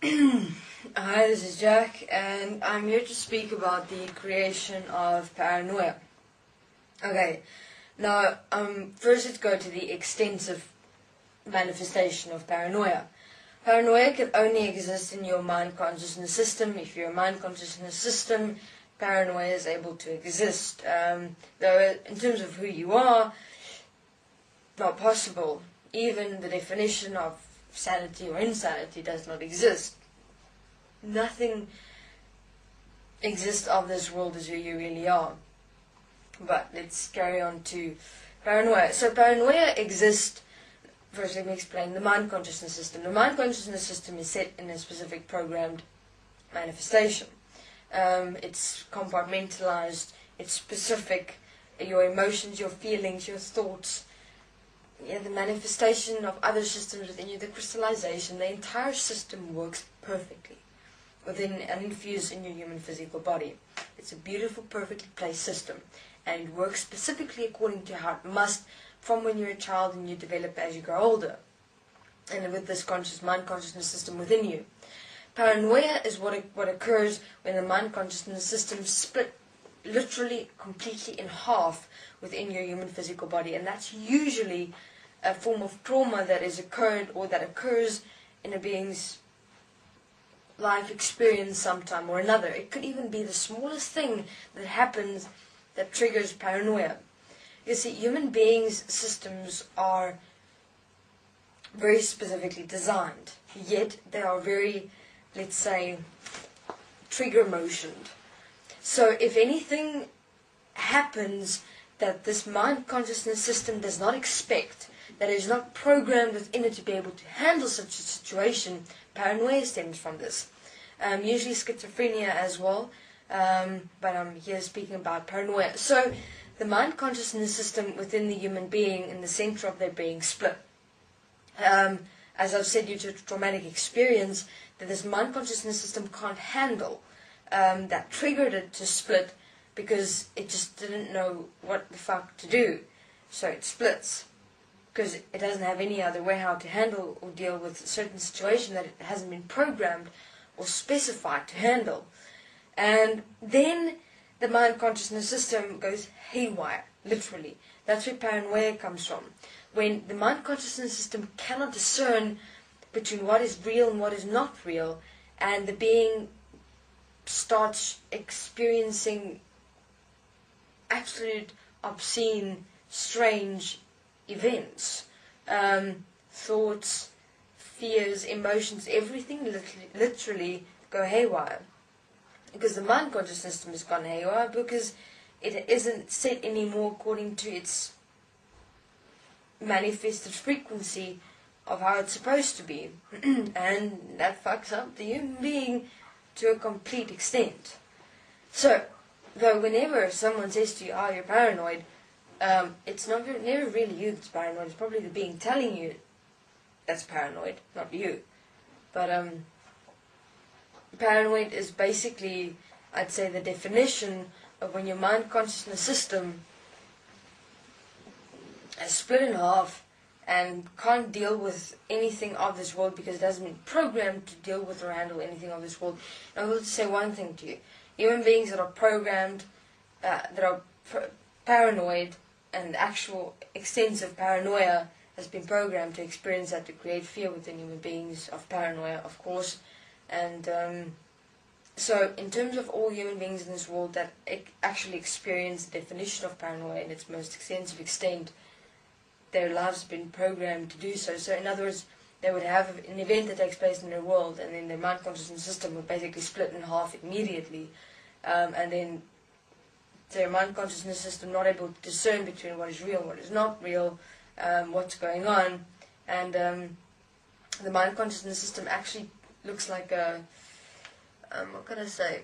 Hi, this is Jack, and I'm here to speak about the creation of paranoia. Okay, now, first let's go to the extensive manifestation of paranoia. Paranoia can only exist in your mind consciousness system. If you're a mind consciousness system, paranoia is able to exist. Though, in terms of who you are, not possible. Even the definition of sanity or insanity does not exist. Nothing exists of this world as who you really are. But let's carry on to paranoia. So paranoia exists. First, let me explain the mind consciousness system. The mind consciousness system is set in a specific programmed manifestation. It's compartmentalized, it's specific. Your emotions, your feelings, your thoughts, the manifestation of other systems within you, the crystallization, the entire system works perfectly within and infused in your human physical body. It's a beautiful, perfectly placed system, and it works specifically according to how it must from when you're a child and you develop as you grow older, and with this mind consciousness system within you. Paranoia is what occurs when the mind consciousness system split literally completely in half within your human physical body, and that's usually a form of trauma that has occurred or that occurs in a being's life experience sometime or another. It could even be the smallest thing that happens that triggers paranoia. You see, human beings' systems are very specifically designed, yet they are very, let's say, trigger motioned. So if anything happens that this mind consciousness system does not expect, that is not programmed within it to be able to handle such a situation, paranoia stems from this. Usually schizophrenia as well, but I'm here speaking about paranoia. So the mind consciousness system within the human being, in the center of their being, split. As I've said, due to traumatic experience, that this mind consciousness system can't handle, that triggered it to split because it just didn't know what the fuck to do. So it splits because it doesn't have any other way how to handle or deal with a certain situation that it hasn't been programmed or specified to handle. And then the mind consciousness system goes haywire, literally. That's where paranoia comes from. When the mind consciousness system cannot discern between what is real and what is not real, and the being starts experiencing absolute, obscene, strange events, thoughts, fears, emotions, everything literally go haywire. Because the mind conscious system has gone haywire because it isn't set anymore according to its manifested frequency of how it's supposed to be. And that fucks up the human being to a complete extent. So, though whenever someone says to you, oh, you're paranoid, it's never really you that's paranoid, it's probably the being telling you that's paranoid, not you. But paranoid is basically, I'd say, the definition of when your mind consciousness system is split in half and can't deal with anything of this world because it hasn't been programmed to deal with or handle anything of this world. And I will say one thing to you. Human beings that are programmed, that are paranoid, and actual extensive paranoia has been programmed to experience that, to create fear within human beings of paranoia, of course. And so in terms of all human beings in this world that actually experience the definition of paranoia in its most extensive extent, their lives have been programmed to do so. So in other words, they would have an event that takes place in their world, and then their mind consciousness system would basically split in half immediately, and then their mind consciousness system not able to discern between what is real and what is not real, what's going on, and the mind consciousness system actually looks like a, what can I say,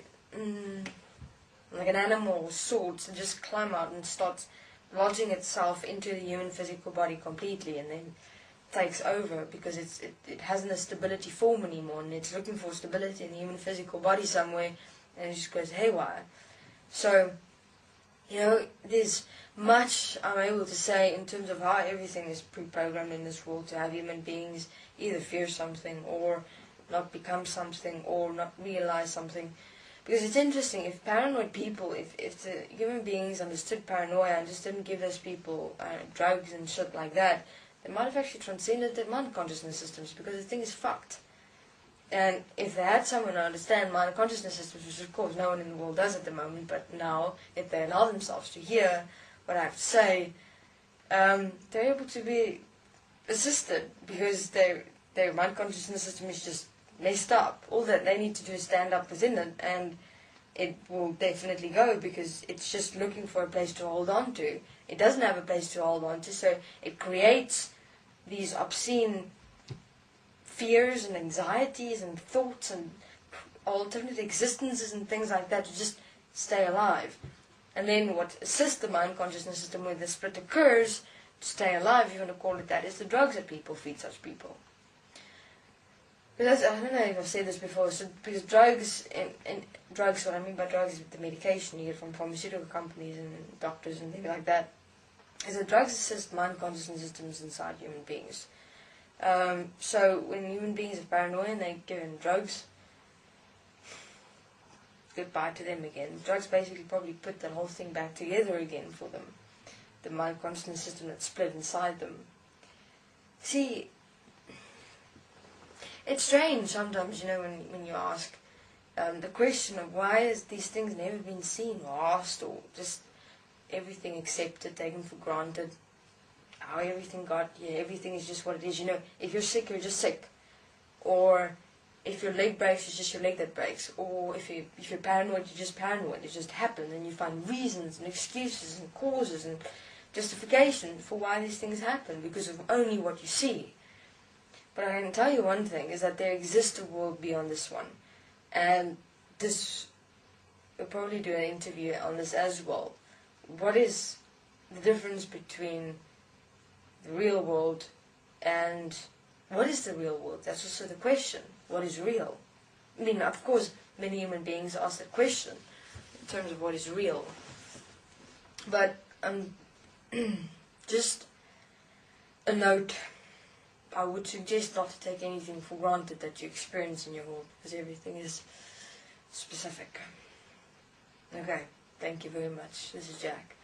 like an animal of sorts, and just climb out and starts lodging itself into the human physical body completely, and then takes over because it hasn't a stability form anymore, and it's looking for stability in the human physical body somewhere, and it just goes haywire. So, there's much I'm able to say in terms of how everything is pre-programmed in this world to have human beings either fear something or not become something or not realize something. Because it's interesting, if paranoid people, if the human beings understood paranoia and just didn't give those people drugs and shit like that, they might have actually transcended their mind consciousness systems, because the thing is fucked. And if they had someone to understand mind consciousness systems, which of course no one in the world does at the moment, but now, if they allow themselves to hear what I have to say, they're able to be assisted, because their mind consciousness system is just messed up. All that they need to do is stand up within it, and it will definitely go, because it's just looking for a place to hold on to. It doesn't have a place to hold on to, so it creates these obscene fears and anxieties and thoughts and alternate existences and things like that to just stay alive. And then what assists the mind consciousness system when the split occurs, to stay alive, if you want to call it that, is the drugs that people feed such people. Because I don't know if I've said this before, so because drugs, what I mean by drugs is the medication you get from pharmaceutical companies and doctors and things like that, is that drugs assist mind consciousness systems inside human beings. So when human beings have paranoia and they're given drugs, goodbye to them again. Drugs basically probably put that whole thing back together again for them. The mind consciousness system that split inside them. See, it's strange sometimes, when you ask the question of why has these things never been seen or asked, or just everything accepted, taken for granted. How everything got here, everything is just what it is. If you're sick, you're just sick. Or if your leg breaks, it's just your leg that breaks. Or if you're paranoid, you're just paranoid. It just happens, and you find reasons and excuses and causes and justification for why these things happen, because of only what you see. But I can tell you one thing, is that there exists a world beyond this one. And we'll probably do an interview on this as well. What is the difference between the real world and what is the real world? That's also the question. What is real? I mean, of course, many human beings ask that question in terms of what is real. But just a note, I would suggest not to take anything for granted that you experience in your world, because everything is specific. Okay, thank you very much. This is Jack.